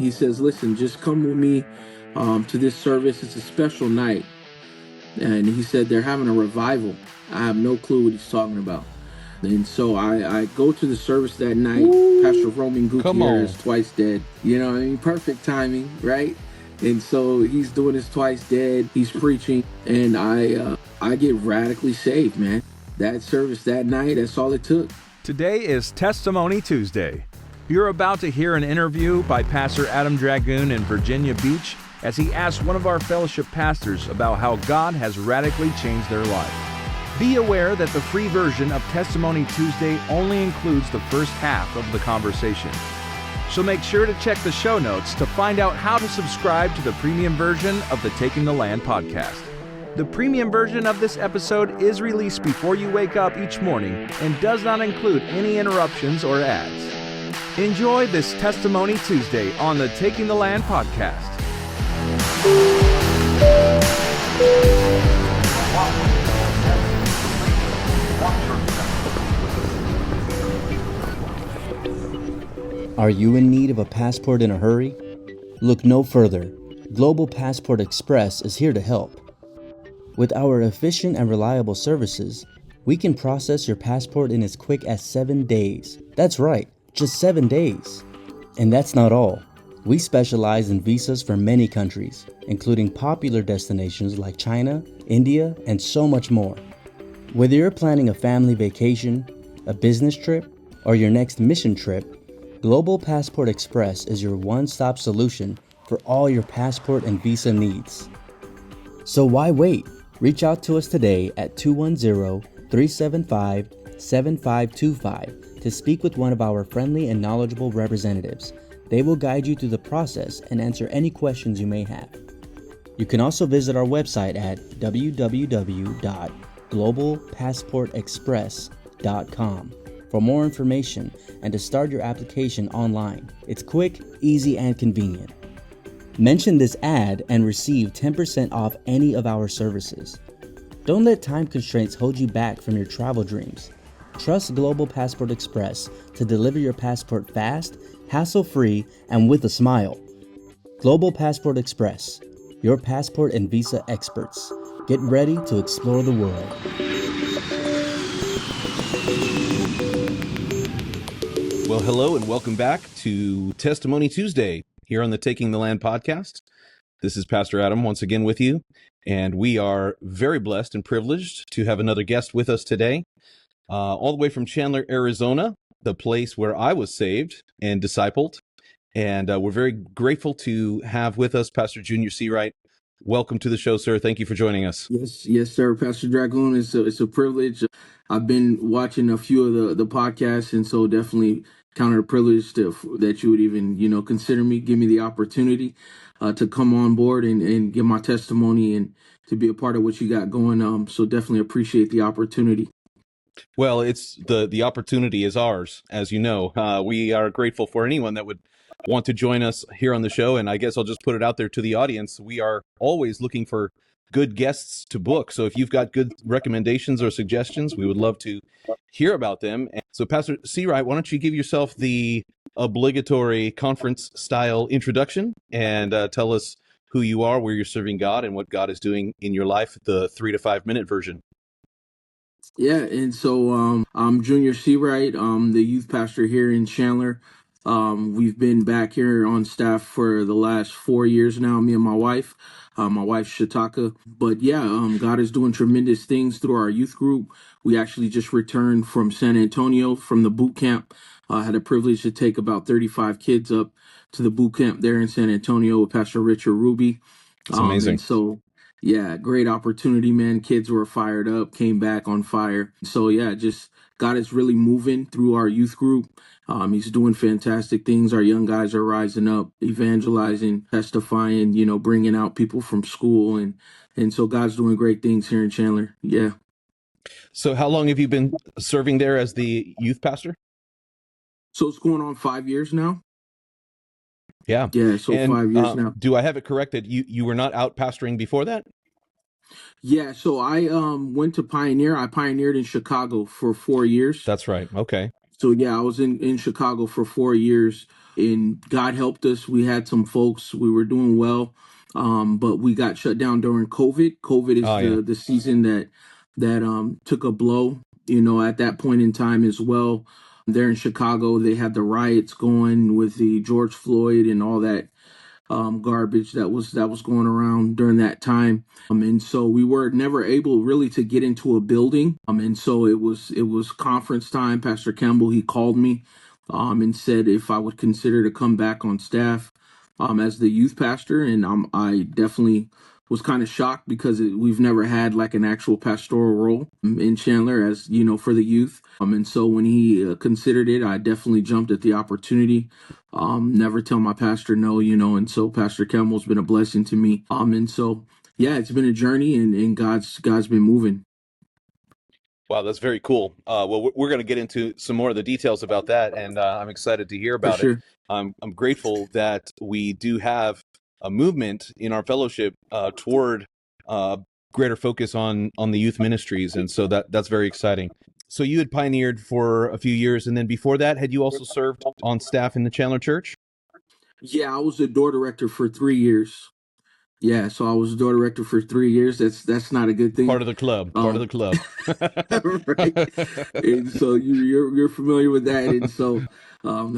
He says, listen, just come with me to this service. It's a special night. And he said they're having a revival. I have no clue what he's talking about. And so I go to the service that night. Ooh, Pastor Roman come on. Gutierrez, twice dead. You know what I mean? Perfect timing, right? And so he's doing his twice dead. He's preaching, and I get radically saved, man. That service that night, that's all it took. Today is Testimony Tuesday. You're about to hear an interview by Pastor Adam Dragoon in Virginia Beach as he asks one of our fellowship pastors about how God has radically changed their life. Be aware that the free version of Testimony Tuesday only includes the first half of the conversation. So make sure to check the show notes to find out how to subscribe to the premium version of the Taking the Land podcast. The premium version of this episode is released before you wake up each morning and does not include any interruptions or ads. Enjoy this Testimony Tuesday on the Taking the Land podcast. Are you in need of a passport in a hurry? Look no further. Global Passport Express is here to help. With our efficient and reliable services, we can process your passport in as quick as 7 days. That's right, just 7 days. And that's not all. We specialize in visas for many countries, including popular destinations like China, India, and so much more. Whether you're planning a family vacation, a business trip, or your next mission trip, Global Passport Express is your one-stop solution for all your passport and visa needs. So why wait? Reach out to us today at 210-375-7525 to speak with one of our friendly and knowledgeable representatives. They will guide you through the process and answer any questions you may have. You can also visit our website at www.globalpassportexpress.com for more information and to start your application online. It's quick, easy, and convenient. Mention this ad and receive 10% off any of our services. Don't let time constraints hold you back from your travel dreams. Trust Global Passport Express to deliver your passport fast, hassle-free, and with a smile. Global Passport Express, your passport and visa experts. Get ready to explore the world. Well, hello and welcome back to Testimony Tuesday here on the Taking the Land podcast. This is Pastor Adam once again with you, and we are very blessed and privileged to have another guest with us today, all the way from Chandler, Arizona, the place where I was saved and discipled. And we're very grateful to have with us Pastor Junior Searight. Welcome to the show, sir. Thank you for joining us. Yes, sir. Pastor Dragoon, it's a privilege. I've been watching a few of the podcasts, and so definitely count it a privilege that you would even, consider me, give me the opportunity to come on board and give my testimony and to be a part of what you got going. So definitely appreciate the opportunity. Well, it's the opportunity is ours, as you know. We are grateful for anyone that would want to join us here on the show, and I guess I'll just put it out there to the audience. We are always looking for good guests to book, so if you've got good recommendations or suggestions, we would love to hear about them. And so, Pastor Seawright, why don't you give yourself the obligatory conference-style introduction and tell us who you are, where you're serving God, and what God is doing in your life, the 3 to 5 minute version. Yeah, and so I'm Junior Searight. I'm the youth pastor here in Chandler. We've been back here on staff for the last 4 years now, me and my wife. My wife's Shataka. But yeah, God is doing tremendous things through our youth group. We actually just returned from San Antonio from the boot camp. I had a privilege to take about 35 kids up to the boot camp there in San Antonio with Pastor Richard Ruby. It's amazing. And so, yeah, great opportunity, man. Kids were fired up, came back on fire. So yeah, just God is really moving through our youth group. He's doing fantastic things. Our young guys are rising up, evangelizing, testifying, bringing out people from school. And so God's doing great things here in Chandler. Yeah. So how long have you been serving there as the youth pastor? So it's going on 5 years now. Yeah. Yeah, so And 5 years now. do I have it correct that you were not out pastoring before that? Yeah, so I went to Pioneer. I pioneered in Chicago for 4 years. That's right. Okay. So yeah, I was in Chicago for 4 years, and God helped us. We had some folks. We were doing well, but we got shut down during COVID. COVID is Oh yeah. the season that took a blow. At that point in time as well, there in Chicago, they had the riots going with the George Floyd and all that garbage that was going around during that time. And so we were never able really to get into a building. And so it was conference time. Pastor Campbell, he called me and said if I would consider to come back on staff as the youth pastor. And I definitely was kind of shocked because we've never had like an actual pastoral role in Chandler as for the youth. And so when he considered it, I definitely jumped at the opportunity. Never tell my pastor no, and so Pastor Campbell's been a blessing to me. And so yeah, it's been a journey, and God's been moving. Wow, that's very cool. Well, we're going to get into some more of the details about that, and I'm excited to hear For about it. sure. I'm grateful that we do have a movement in our fellowship toward greater focus on the youth ministries, and so that's very exciting. So you had pioneered for a few years, and then before that, had you also served on staff in the Chandler Church? Yeah, I was the door director for 3 years. Yeah, so I was door director for 3 years. That's not a good Part thing. of the club. Part of the Um, club. right. And so you're familiar with that. And so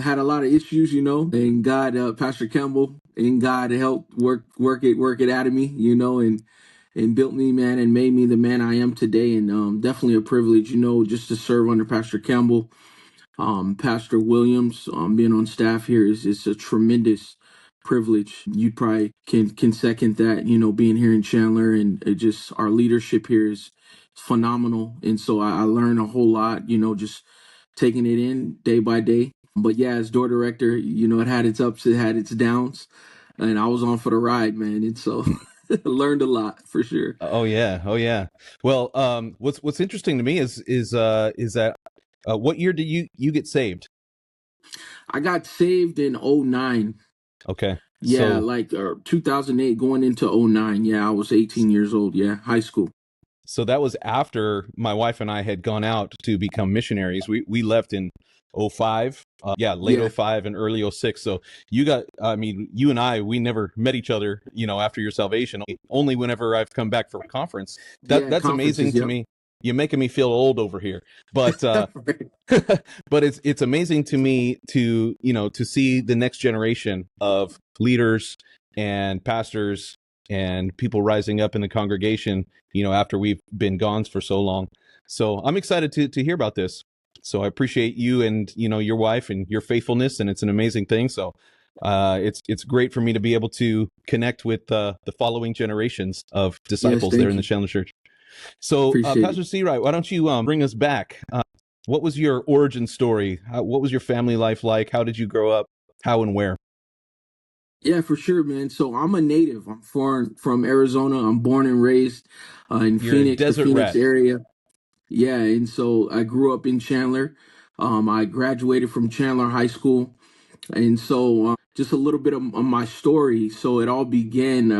had a lot of issues, and God, Pastor Campbell, and God helped work it out of me, and built me, man, and made me the man I am today. And definitely a privilege, just to serve under Pastor Campbell. Pastor Williams, being on staff here is a tremendous privilege. You probably can second that, being here in Chandler, and it just our leadership here is phenomenal. And so I learn a whole lot, just taking it in day by day. But yeah, as door director, it had its ups, it had its downs, and I was on for the ride, man. And so learned a lot for sure. Oh yeah, oh yeah. Well, what's interesting to me is that what year did you get saved? I got saved in '09. Okay, Yeah, so like 2008 going into '09. Yeah, I was 18 years old. Yeah, high school. that was after my wife and I had gone out to become missionaries. We left in '05. Yeah, late Yeah, '05 and early '06. So I mean, you and we never met each other, after your salvation. Only whenever I've come back for a conference. yeah, That's amazing conferences. to Yep. me. You're making me feel old over here. But Right. but it's amazing to me to see the next generation of leaders and pastors and people rising up in the congregation, after we've been gone for so long. So I'm excited to hear about this. So I appreciate you and your wife and your faithfulness, and it's an amazing thing. So it's great for me to be able to connect with the following generations of Yes, disciples there thank in the you. Chandler Church. So Appreciate it. Pastor Seawright, why don't you bring us back? What was your origin story? What was your family life like? How did you grow up? How and where? Yeah, for sure, man. So I'm a native. I'm foreign from Arizona. I'm born and raised in You're a Phoenix, the desert Phoenix rat. area. Yeah, and so I grew up in Chandler. I graduated from Chandler High School. And so just a little bit of my story. So it all began.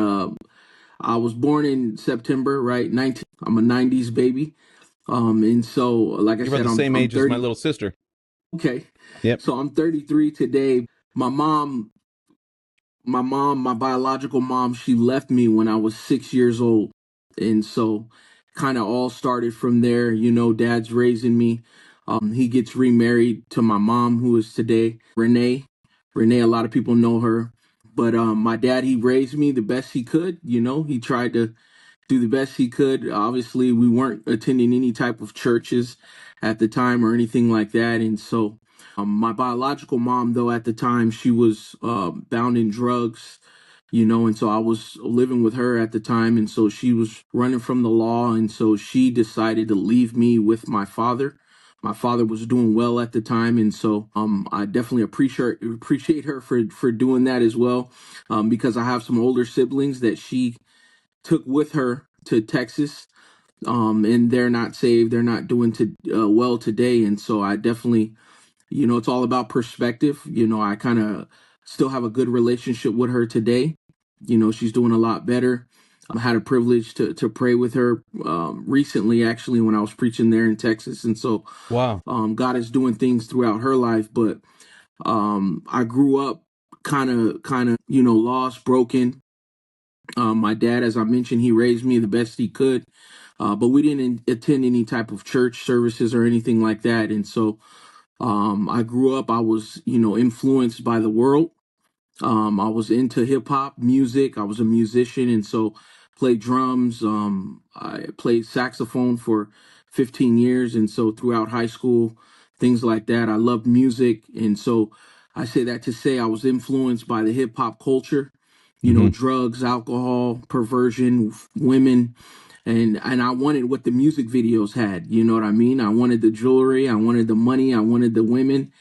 I was born in September, right? 19. I'm a '90s baby. And so, like I You're about said, the I'm same I'm age as my 30. little sister. Okay, Yep. so I'm 33 today. My mom, my biological mom, she left me when I was 6 years old, and so kind of all started from there. Dad's raising me. He gets remarried to my mom, who is today Renee. Renee, a lot of people know her, but my dad, he raised me the best he could. He tried to do the best he could. Obviously, we weren't attending any type of churches at the time or anything like that. And so, my biological mom, though, at the time, she was bound in drugs, and so I was living with her at the time. And so she was running from the law. And so she decided to leave me with my father. My father was doing well at the time, and so I definitely appreciate her for doing that as well, because I have some older siblings that she took with her to Texas, and they're not saved. They're not doing well today, and so I definitely, it's all about perspective. I kind of still have a good relationship with her today. She's doing a lot better. I had a privilege to pray with her recently, actually, when I was preaching there in Texas. And so Wow. God is doing things throughout her life. But I grew up lost, broken. My dad, as I mentioned, he raised me the best he could. But we didn't attend any type of church services or anything like that. And so I grew up, I was, influenced by the world. I was into hip hop music. I was a musician, and so played drums. I played saxophone for 15 years, and so throughout high school, things like that. I loved music, and so I say that to say I was influenced by the hip hop culture. Hmm. Drugs, alcohol, perversion, women, and I wanted what the music videos had. You know what I mean? I wanted the jewelry, I wanted the money, I wanted the women,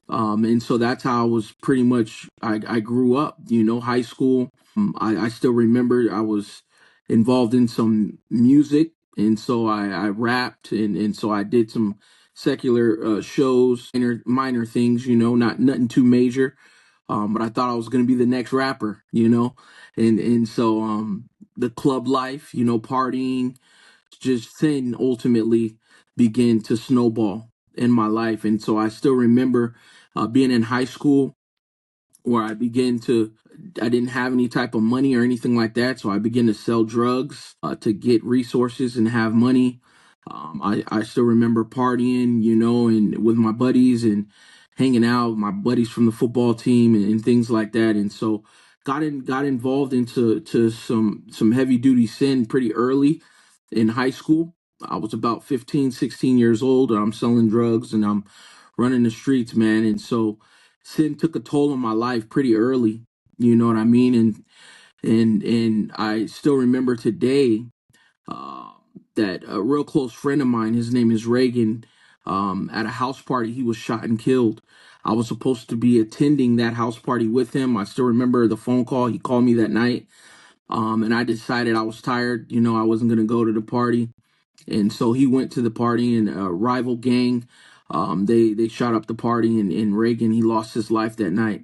and so that's how I was pretty much. I grew up. High school. I still remember I was involved in some music, and so I rapped, and so I did some secular shows, minor things. Not nothing too major. But I thought I was going to be the next rapper. And so the club life, partying, just sin ultimately began to snowball in my life. And so I still remember being in high school where I didn't have any type of money or anything like that. So I began to sell drugs to get resources and have money. I still remember partying, and with my buddies and hanging out with my buddies from the football team and things like that. And so got involved into some heavy duty sin pretty early in high school. I was about 15, 16 years old. I'm selling drugs and I'm running the streets, man. And so sin took a toll on my life pretty early. You know what I mean? And I still remember today uh, that a real close friend of mine, his name is Reagan, at a house party, he was shot and killed. I was supposed to be attending that house party with him. I still remember the phone call. He called me that night. And I decided I was tired. I wasn't going to go to the party. And so he went to the party, and a rival gang, they shot up the party, and Reagan, he lost his life that night.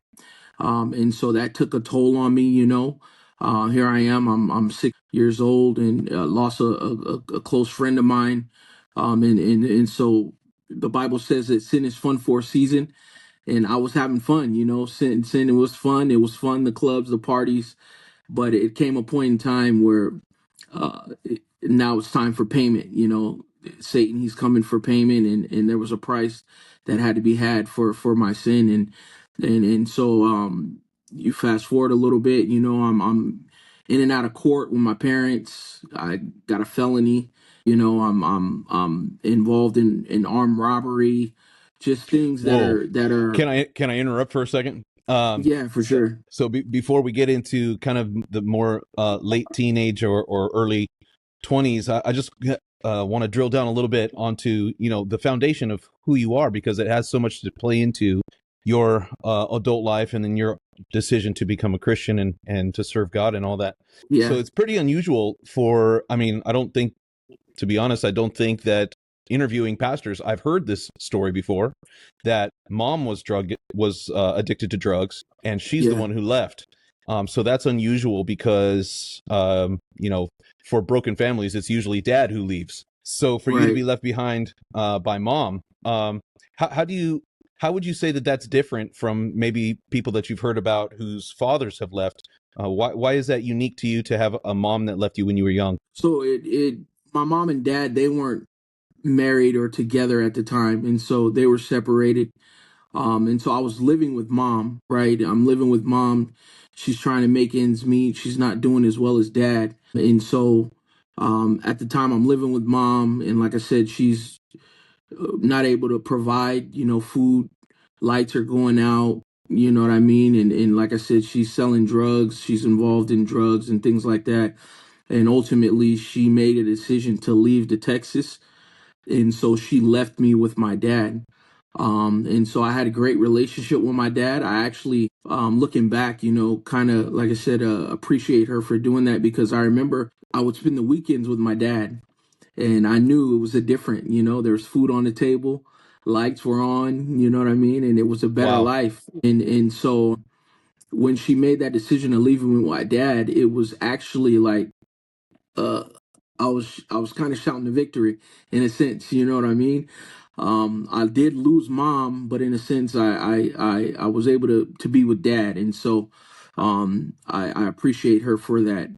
And so that took a toll on me. Here I am, I'm 6 years old, and lost a close friend of mine. And so the Bible says that sin is fun for a season, and I was having fun. Sin, it was fun. It was fun, the clubs, the parties. But it came a point in time where now it's time for payment. Satan, he's coming for payment, and there was a price that had to be had for my sin. And so you fast forward a little bit. I'm in and out of court with my parents. I got a felony. I'm involved in armed robbery, just things that Whoa. are Can I interrupt for a second? yeah, for sure. So before we get into kind of the more late teenage or early 20s, I just want to drill down a little bit onto the foundation of who you are, because it has so much to play into your adult life and then your decision to become a Christian and to serve God and all that. Yeah. So it's pretty unusual I don't think, to be honest, I don't think that interviewing pastors, I've heard this story before, that mom was addicted to drugs, and she's the Yeah. one who left. So that's unusual because, for broken families, it's usually dad who leaves. So for you to be Right. left behind by mom, how would you say that that's different from maybe people that you've heard about whose fathers have left? Why is that unique to you to have a mom that left you when you were young? So my mom and dad, they weren't married or together at the time, and so they were separated. And so I was living with mom, right? I'm living with mom. She's trying to make ends meet. She's not doing as well as dad. And so at the time I'm living with mom, and like I said, she's not able to provide, food. Lights are going out, you know what I mean? And like I said, she's selling drugs. She's involved in drugs and things like that. And ultimately, she made a decision to leave to Texas, and so she left me with my dad. And so I had a great relationship with my dad. I actually, looking back, kind of like I said, appreciate her for doing that, because I remember I would spend the weekends with my dad, and I knew it was a different. There's food on the table, lights were on, you know what I mean, and it was a better Wow. life. And so when she made that decision to leave me with my dad, it was actually like uh, I was kind of shouting the victory in a sense. You know what I mean? I did lose mom, but in a sense, I was able to be with dad, and so I appreciate her for that.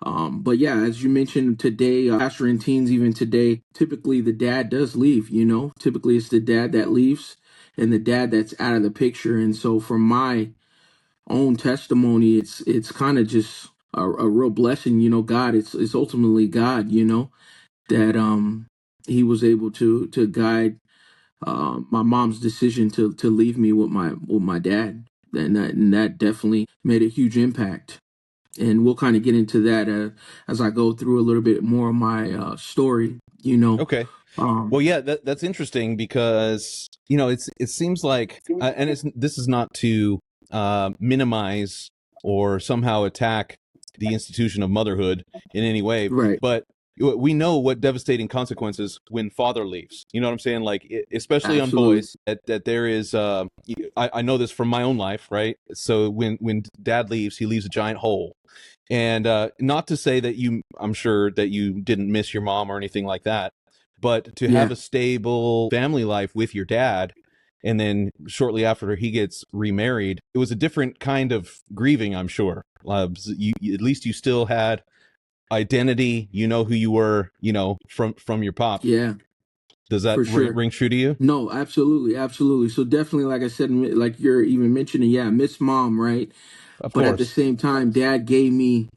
But yeah, as you mentioned today, pastoring teens even today, typically the dad does leave. You know, typically it's the dad that leaves and the dad that's out of the picture. And so for my own testimony, it's kind of just a real blessing. You know, God, it's ultimately God. You know that he was able to guide my mom's decision to leave me with my dad, and that definitely made a huge impact. And we'll kind of get into that as I go through a little bit more of my story. You know, Okay. um, Well, yeah, that's interesting because it seems like, and this is not to minimize or somehow attack the institution of motherhood in any way, right, but we know what devastating consequences when father leaves. You know what I'm saying? Like, especially on absolutely, boys, that there is. I know this from my own life, right? So when dad leaves, he leaves a giant hole. And not to say that I'm sure that you didn't miss your mom or anything like that, but to have yeah, a stable family life with your dad, and then shortly after he gets remarried, it was a different kind of grieving, I'm sure. At least you still had identity. You know who you were, from your pop. yeah, Does that for sure. ring true to you? No, absolutely, absolutely. So definitely, like I said, like you're even mentioning, yeah, Miss Mom, right? Of But at the course. same time, dad gave me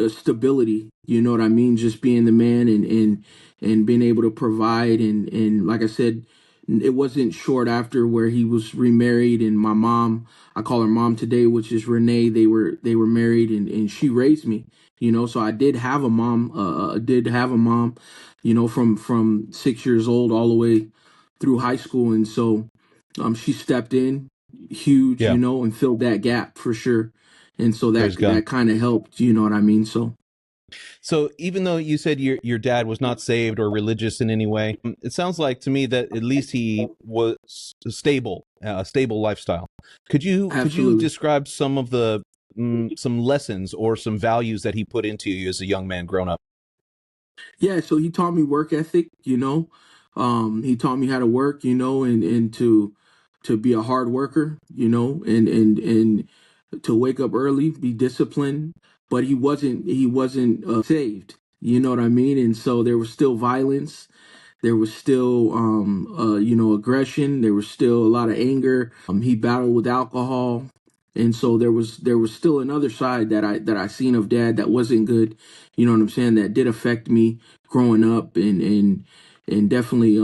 stability. You know what I mean? Just being the man and being able to provide, and like I said, it wasn't short after where he was remarried, and my mom, I call her mom today, which is Renee. They were married, and she raised me. You know, so I did have a mom. Did have a mom. You know, from 6 years old all the way through high school, and so she stepped in huge, Yeah. you know, and filled that gap for sure. And so Praise God. that kind of helped, you know what I mean? So So even though you said your dad was not saved or religious in any way, it sounds like to me that at least he was stable, a stable lifestyle. Could you absolutely. describe some of the some lessons or some values that he put into you as a young man growing up? Yeah, so he taught me work ethic, you know. He taught me how to work, you know, and to be a hard worker, you know, and to wake up early, be disciplined, but he wasn't saved. You know what I mean? And so there was still violence. There was still, you know, aggression. There was still a lot of anger. He battled with alcohol, and so there was still another side that I seen of dad that wasn't good. You know what I'm saying? That did affect me growing up, and definitely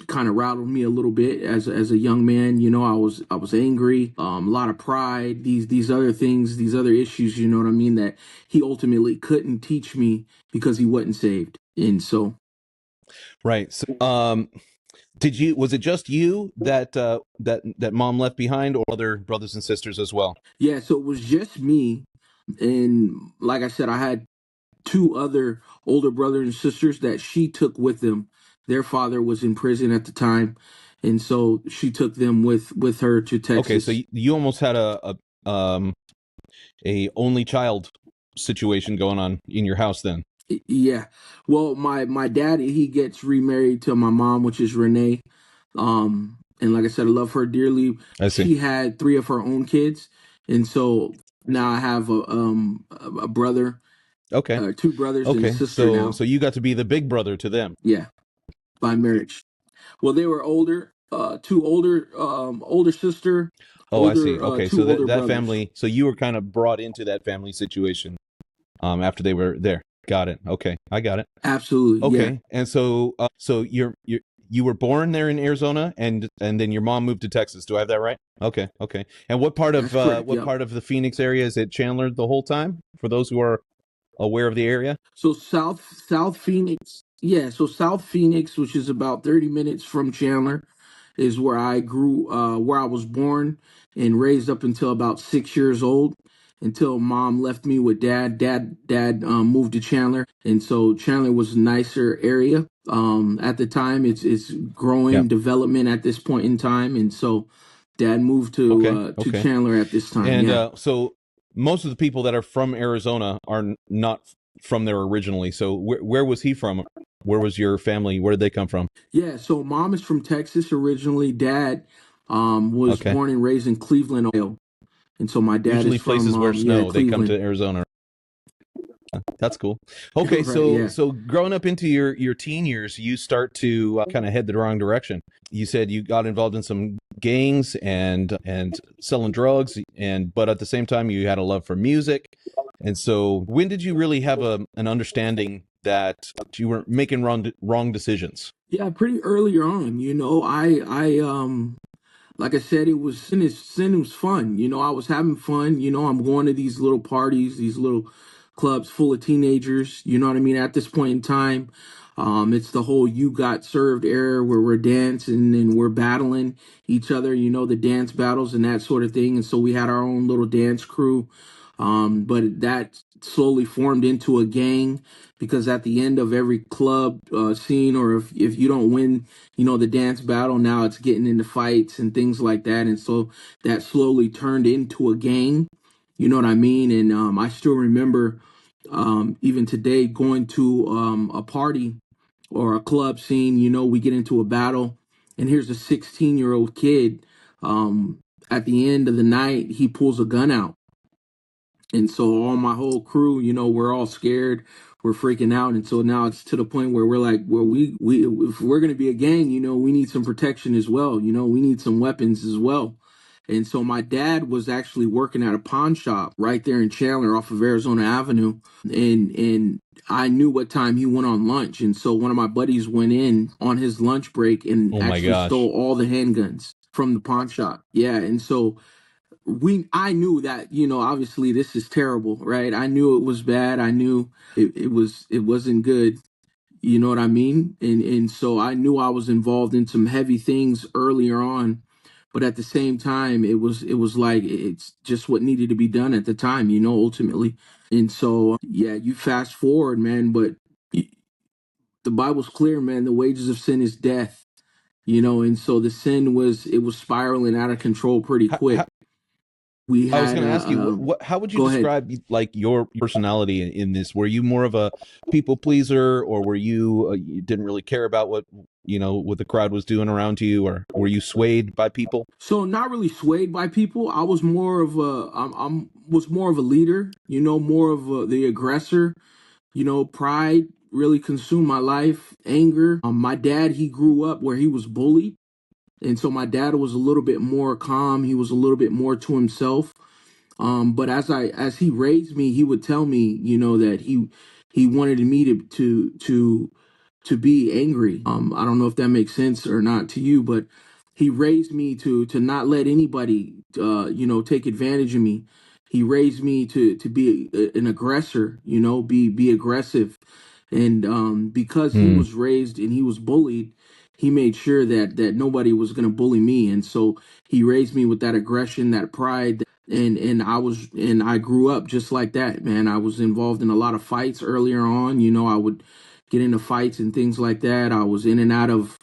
kind of rattled me a little bit as a young man. You know, I was angry, a lot of pride, these other things, these other issues. You know what I mean? That he ultimately couldn't teach me because he wasn't saved, and so. Right. So, was it just you that mom left behind, or other brothers and sisters as well? Yeah, so it was just me. And like I said, I had two other older brothers and sisters that she took with them. Their father was in prison at the time. And so she took them with her to Okay, so Texas. you almost had a only child situation going on in your house then. Yeah. Well, my dad, he gets remarried to my mom, which is Renee. And like I said, I love her dearly. I see. She had three of her own kids. And so now I have a brother, Okay. two brothers and a Okay. sister So now. you got to be the big brother to them. Yeah, by marriage. Well, they were older, two older sister, Oh, I see. Okay. two So older that brothers. family, so you were kind of brought into that family situation after they were there. Got it. Okay. I got it. Absolutely, yeah, Okay. And so you were born there in Arizona, and then your mom moved to Texas. Do I have that right? Okay. Okay. And that's correct. what Yep. part of the Phoenix area? Is it Chandler the whole time? For those who are aware of the area? So South Phoenix, yeah. So South Phoenix, which is about 30 minutes from Chandler, is where I grew, where I was born and raised up until about 6 years old. Until mom left me with dad. Dad moved to Chandler, and so Chandler was a nicer area. At the time, it's Yeah. growing development at this point in time, and so dad moved Okay. to Okay. Chandler at this time. And Yeah. so most of the people that are from Arizona are not from there originally. So where was he from? Where was your family? Where did they come from? Yeah, so mom is from Texas originally. Dad was Okay. born and raised in Cleveland, Ohio. And so my dad is Usually from places where snow, they come to Cleveland. Arizona. That's cool. Okay, Right, yeah. so growing up into your teen years, you start to kind of head the wrong direction. You said you got involved in some gangs and selling drugs, and but at the same time you had a love for music. And so, when did you really have an understanding that you were making wrong decisions? Yeah, pretty early on, I like I said, sin was fun. I was having fun. I'm going to these little parties, these little clubs full of teenagers. You know what I mean? At this point in time, it's the whole "you got served" era where we're dancing and we're battling each other. The dance battles and that sort of thing. And so we had our own little dance crew. But that slowly formed into a gang because at the end of every club scene, or if you don't win, the dance battle, now it's getting into fights and things like that. And so that slowly turned into a gang. You know what I mean? And I still remember even today going to a party or a club scene. We get into a battle, and here's a 16-year-old kid. At the end of the night, he pulls a gun out, and so all my whole crew, we're all scared, we're freaking out, and so now it's to the point where we're like, well, we if we're gonna be a gang, we need some protection as well. We need some weapons as well. And so my dad was actually working at a pawn shop right there in Chandler off of Arizona Avenue, and I knew what time he went on lunch, and so one of my buddies went in on his lunch break and Oh my actually gosh. stole all the handguns from the pawn shop. Yeah, and so I knew that, obviously this is terrible, right? I knew it was bad. I knew it wasn't good. You know what I mean? And so I knew I was involved in some heavy things earlier on, but at the same time it was like it's just what needed to be done at the time, ultimately. And so yeah, you fast forward, man, but the Bible's clear, man, the wages of sin is death. And so the sin was spiraling out of control pretty quick. We I was had going to ask you, how would you go ahead. describe like your personality in this? Were you more of a people pleaser, or were you didn't really care about what the crowd was doing around you, or were you swayed by people? So not really swayed by people. I was more of was more of a leader, more of the aggressor. Pride really consumed my life. Anger. My dad, he grew up where he was bullied, and so my dad was a little bit more calm. He was a little bit more to himself. But as he raised me, he would tell me, that he wanted me to be angry. I don't know if that makes sense or not to you, but he raised me to not let anybody take advantage of me. He raised me to be an aggressor, be aggressive. And because he Hmm. was raised and he was bullied, he made sure that nobody was going to bully me. And so he raised me with that aggression, that pride, and I grew up just like that, man. I was involved in a lot of fights earlier on. I would get into fights and things like that. I was in and out of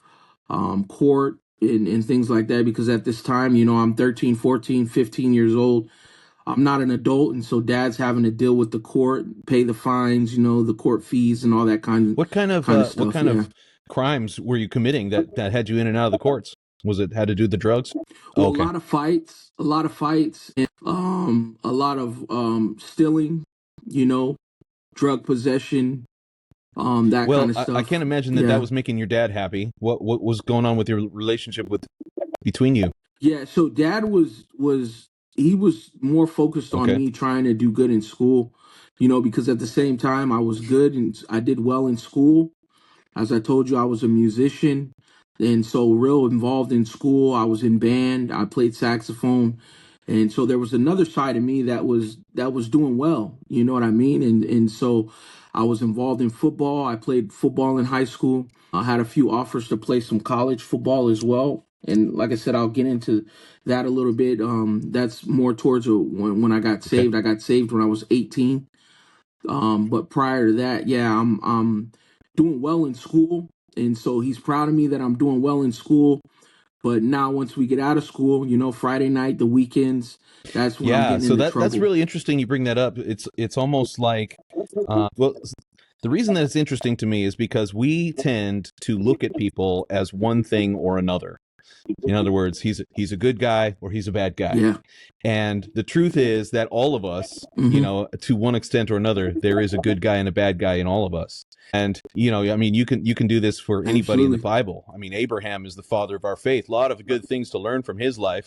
court and things like that because at this time, I'm 13, 14, 15 years old. I'm not an adult, and so dad's having to deal with the court, pay the fines, the court fees and all that kind of What stuff. kind Yeah. of crimes were you committing that had you in and out of the courts? Was it had to do with the drugs? Oh, Well, okay. a lot of fights, and a lot of stealing, you know, drug possession, that kind Well, of I can't stuff. imagine that Yeah. was making your dad happy. What was going on with your relationship with between you? Yeah, so dad was he was more focused on Okay. me trying to do good in school, because at the same time I was good and I did well in school. As I told you, I was a musician, and so real involved in school. I was in band. I played saxophone, and so there was another side of me that was doing well. You know what I mean? And so I was involved in football. I played football in high school. I had a few offers to play some college football as well. And like I said, I'll get into that a little bit. That's more towards when I got Okay. saved. I got saved when I was 18. But prior to that, yeah, I'm doing well in school, and so he's proud of me that I'm doing well in school. But now, once we get out of school, Friday night, the weekends, that's when I'm Yeah, getting so into that's trouble. really interesting you bring that up. It's almost like Well, the reason that it's interesting to me is because we tend to look at people as one thing or another. In other words, he's a good guy or he's a bad guy. Yeah. And the truth is that all of us, to one extent or another, there is a good guy and a bad guy in all of us. And I mean, you can do this for anybody in the Absolutely. Bible. I mean, Abraham is the father of our faith. A lot of good things to learn from his life,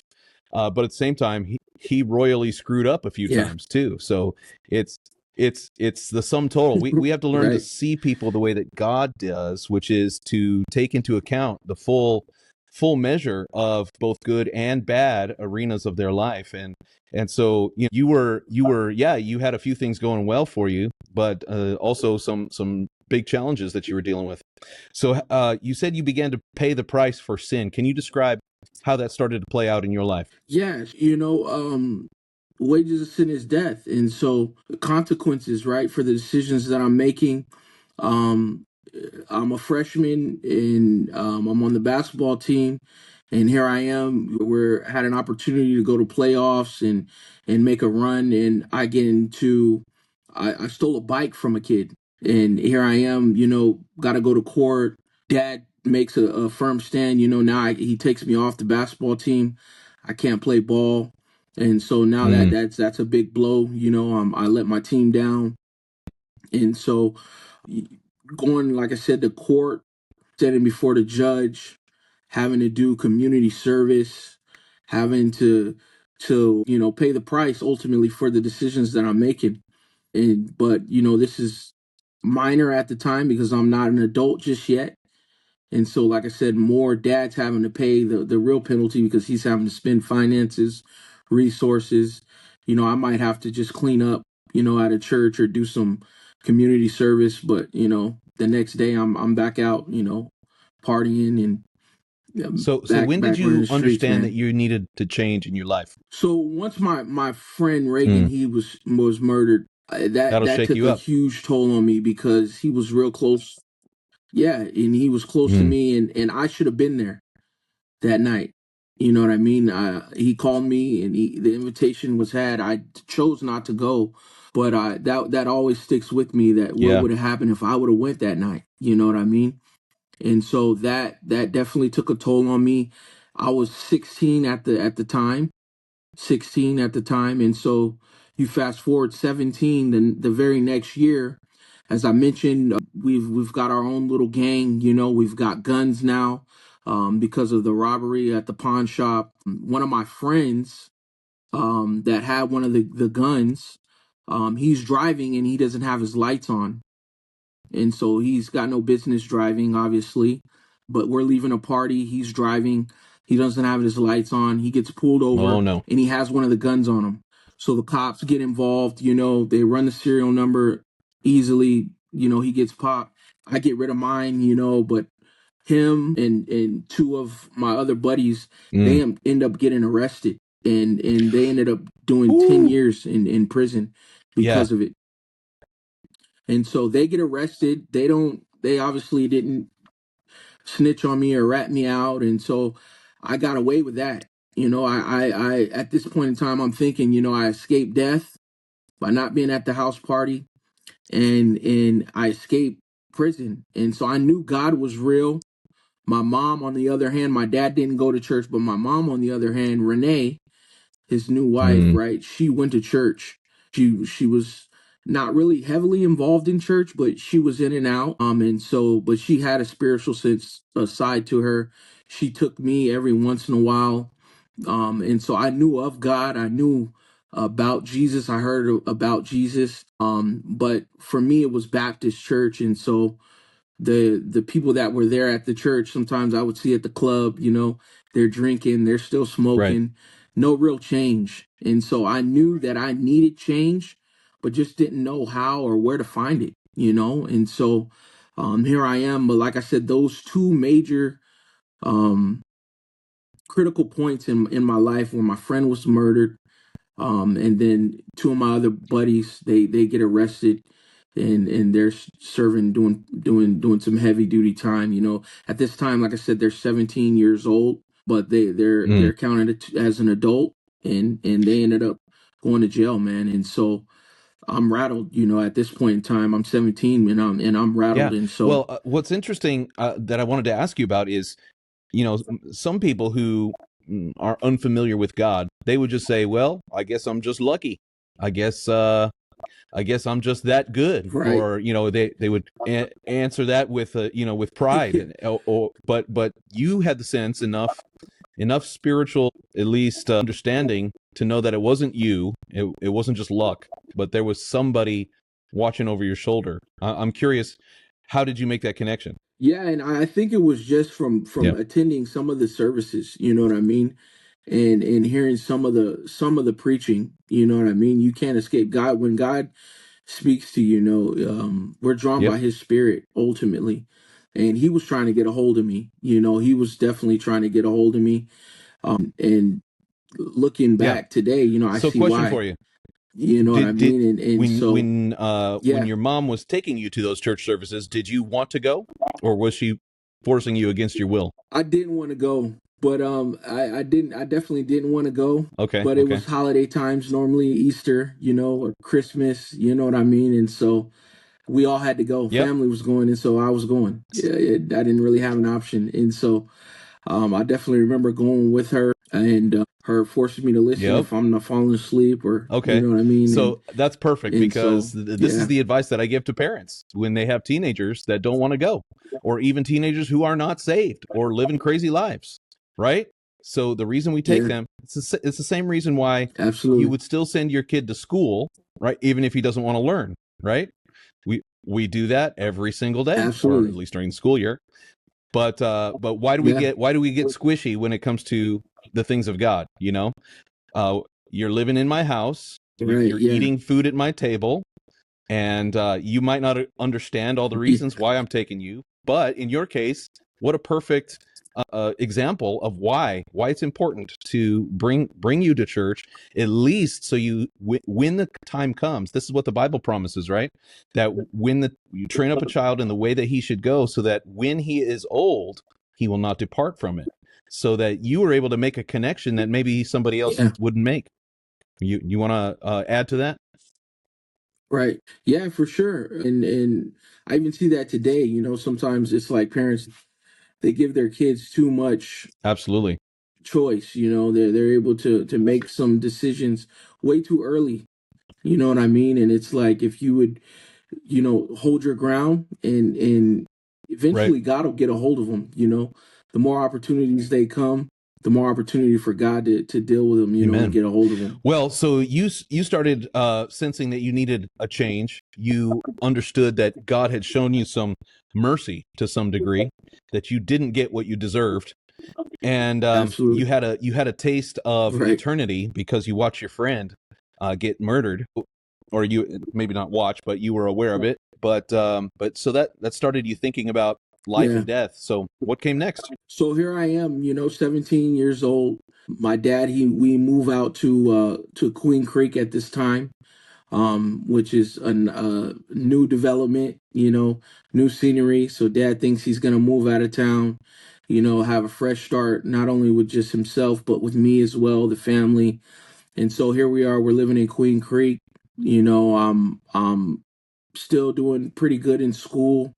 but at the same time, he royally screwed up a few Yeah. times too. So it's the sum total. We have to learn to Right. see people the way that God does, which is to take into account the full measure of both good and bad arenas of their life. And so you were you had a few things going well for you, but also some big challenges that you were dealing with. So you said you began to pay the price for sin. Can you describe how that started to play out in your life? Yeah. Wages of sin is death. And so the consequences, right, for the decisions that I'm making. Um, I'm a freshman and I'm on the basketball team. And here I am. We're had an opportunity to go to playoffs and make a run. And I stole a bike from a kid. And here I am, got to go to court. Dad makes a firm stand. Now he takes me off the basketball team. I can't play ball. And so now that's a big blow. I let my team down. And so going, like I said, to court, standing before the judge, having to do community service, having to pay the price ultimately for the decisions that I'm making. But this is minor at the time because I'm not an adult just yet. And so, like I said, more dad's having to pay the real penalty because he's having to spend finances, resources. I might have to just clean up, at a church or do some community service. But, the next day I'm back out, partying and So when did back running you the streets, understand that man. you needed to change in your life? So once my friend Reagan, he was murdered, That'll that shake took you a up. huge toll on me because he was real close. Yeah, and he was close to me, and I should have been there that night. You know what I mean? He called me, and the invitation was had. I chose not to go, but that always sticks with me. That what Yeah. would have happened if I would have went that night? You know what I mean? And so that definitely took a toll on me. I was 16 at the time, 16 at the time, and so you fast forward 17, then the very next year, as I mentioned, we've got our own little gang. We've got guns now because of the robbery at the pawn shop. One of my friends that had one of the guns, he's driving and he doesn't have his lights on. And so he's got no business driving, obviously. But we're leaving a party. He's driving. He doesn't have his lights on. He gets pulled Oh over no. and he has one of the guns on him. So the cops get involved. They run the serial number easily. He gets popped. I get rid of mine, but him and two of my other buddies, they end up getting arrested. And they ended up doing 10 Ooh. years in prison Yeah. because of it. And so they get arrested. They obviously didn't snitch on me or rat me out. And so I got away with that. I at this point in time, I'm thinking, I escaped death by not being at the house party and I escaped prison. And so I knew God was real. My mom, on the other hand, my dad didn't go to church, but my mom, on the other hand, Renee, his new wife, right? She went to church. She was not really heavily involved in church, but she was in and out. And so, but she had a spiritual sense, a side to her. She took me every once in a while. And so I knew of God. I knew about Jesus. I heard about Jesus. But for me, it was Baptist church. And so the people that were there at the church, sometimes I would see at the club, they're drinking, they're still Right. smoking, no real change. And so I knew that I needed change, but just didn't know how or where to find it. And so here I am. But like I said, those two major um, critical points in my life, when my friend was murdered, and then two of my other buddies, they get arrested and they're serving, doing some heavy duty time. At this time, like I said, they're 17 years old, but they're counted as an adult, and they ended up going to jail, man. And so I'm rattled. At this point in time, I'm 17 and I'm rattled. Yeah. And so, Well, what's interesting that I wanted to ask you about is, some people who are unfamiliar with God, they would just say, "Well, I guess I'm just lucky. I guess I'm just that good," right. or they would answer that with with pride, but you had the sense enough spiritual, at least understanding, to know that it wasn't you, it wasn't just luck, but there was somebody watching over your shoulder. I'm curious, how did you make that connection? Yeah, and I think it was just from Yeah. attending some of the services, you know what I mean? And hearing some of the preaching, you know what I mean? You can't escape God. When God speaks to you, we're drawn Yep. by his spirit ultimately. And he was trying to get a hold of me. He was definitely trying to get a hold of me. And looking Yeah. back today, I So, see question for why. you: You know what I did mean? And so, when yeah, your mom was taking you to those church services, did you want to go, or was she forcing you against your will? I didn't want to go, but I definitely didn't want to go. Okay. But it Okay. was holiday times, normally Easter, or Christmas, you know what I mean? And so we all had to go. Yep. Family was going, and so I was going. Yeah, I didn't really have an option, and so I definitely remember going with her and her forcing me to listen Yep. if I'm not falling asleep, or you Okay. know what I mean. And So that's perfect, and so because this is yeah, the advice that I give to parents when they have teenagers that don't want to go, or even teenagers who are not saved or living crazy lives, right? So the reason we take yeah, them, it's the same reason why you absolutely, would still send your kid to school, right? Even if he doesn't want to learn, right? We do that every single day, or at absolutely, least during the school year. But why do we yeah, get squishy when it comes to the things of God? Uh, you're living in my house. right, You're yeah, eating food at my table, and you might not understand all the yeah, reasons why I'm taking you. But in your case, what a perfect example of why it's important to bring you to church, at least so you when the time comes. This is what the Bible promises, right? That you train up a child in the way that he should go, so that when he is old, he will not depart from it. So that you were able to make a connection that maybe somebody else yeah. wouldn't make. You want to add to that? Right. Yeah, for sure. And I even see that today, sometimes it's like parents, they give their kids too much Absolutely. choice, they're able to make some decisions way too early. You know what I mean? And it's like if you would, hold your ground and Right. eventually God will get a hold of them. The more opportunities they come, the more opportunity for God to deal with them, and Amen. get a hold of them. Well, so you started sensing that you needed a change. You understood that God had shown you some mercy to some degree, that you didn't get what you deserved, and Absolutely. you had a taste of Right. eternity because you watched your friend get murdered, or you maybe not watch, but you were aware of it. But so that started you thinking about life Yeah. and death. So what came next? So here I am, 17 years old. My dad, we move out to Queen Creek at this time, which is a new development, new scenery. So dad thinks he's gonna move out of town, have a fresh start, not only with just himself but with me as well, the family. And so here we are. We're living in Queen Creek. I'm still doing pretty good in school.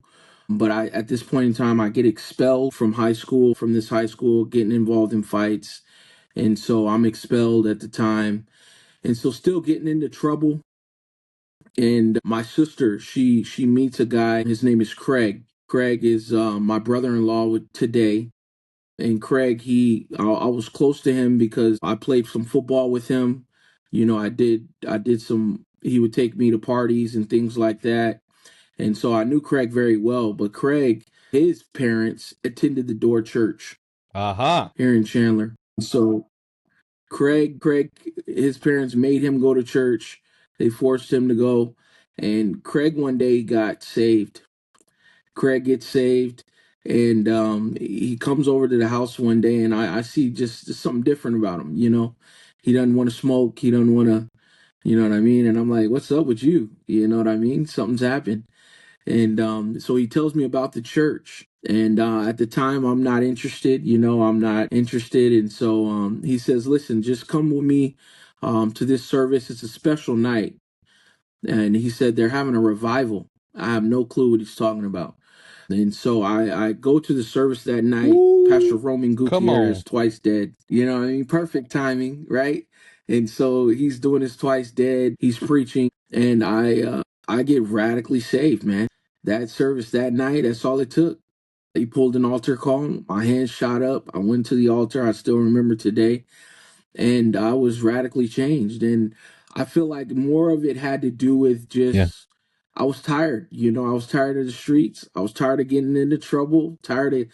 But at this point in time, I get expelled from from this high school, getting involved in fights. And so I'm expelled at the time. And so still getting into trouble. And my sister, she meets a guy. His name is Craig. Craig is my brother-in-law with today. And Craig, I was close to him because I played some football with him. I did some, he would take me to parties and things like that. And so I knew Craig very well, but Craig, his parents attended the Door Church Aha. here in Chandler. So Craig, his parents made him go to church. They forced him to go. And Craig one day got saved. Craig gets saved, and he comes over to the house one day, and I see just something different about him. He doesn't want to smoke. He doesn't want to, you know what I mean? And I'm like, what's up with you? You know what I mean? Something's happened. And so he tells me about the church. And at the time, I'm not interested. I'm not interested. And so he says, listen, just come with me to this service. It's a special night. and he said they're having a revival. I have no clue what he's talking about. And so I go to the service that night. Pastor Woo! Roman Come on. Gutierrez, twice dead. You know what I mean? Perfect timing, right? And so he's doing his twice dead. He's preaching, and I get radically saved, man. That service that night, that's all it took. He pulled an altar call. My hands shot up. I went to the altar. I still remember today, and I was radically changed. And I feel like more of it had to do with Yeah. just I was tired. You know, I was tired of the streets. I was tired of getting into trouble, tired of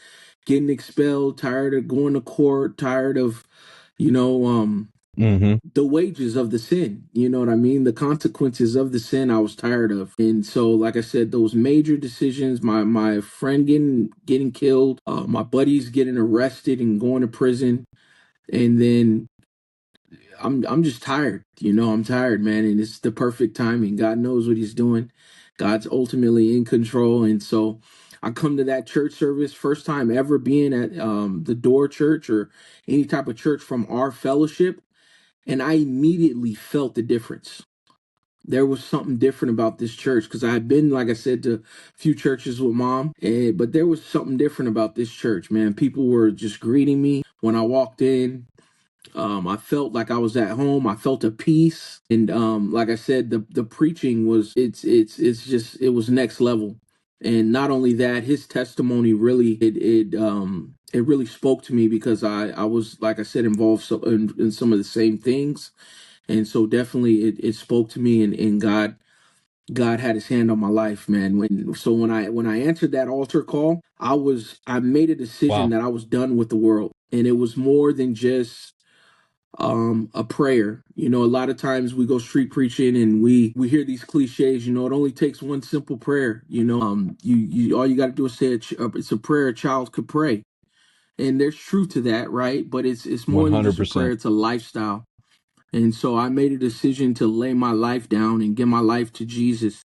getting expelled, tired of going to court, tired of, you know, Mm-hmm. the wages of the sin. You know what I mean? The consequences of the sin I was tired of. And so, like I said, those major decisions, my friend getting killed, my buddies getting arrested and going to prison, and then I'm just tired. You know, I'm tired, man, and it's the perfect timing. God knows what he's doing. God's ultimately in control. And so I come to that church service, first time ever being at the Door Church or any type of church from our fellowship, and I immediately felt the difference. There was something different about this church because I had been, like I said, to a few churches with mom, but there was something different about this church, man. People were just greeting me when I walked in. I felt like I was at home. I felt a peace, and like I said, the preaching was it's just it was next level. And not only that, his testimony really it really spoke to me because I was, like I said, involved in some of the same things, and so definitely it spoke to me, and God had his hand on my life, man. When I answered that altar call, I made a decision Wow. that I was done with the world, and it was more than just a prayer. You know, a lot of times we go street preaching and we hear these cliches. You know, it only takes one simple prayer. You know, you all you got to do is say it's a prayer a child could pray, and there's truth to that, right? But it's more than just a prayer; 100%. it's a lifestyle. And so I made a decision to lay my life down and give my life to Jesus,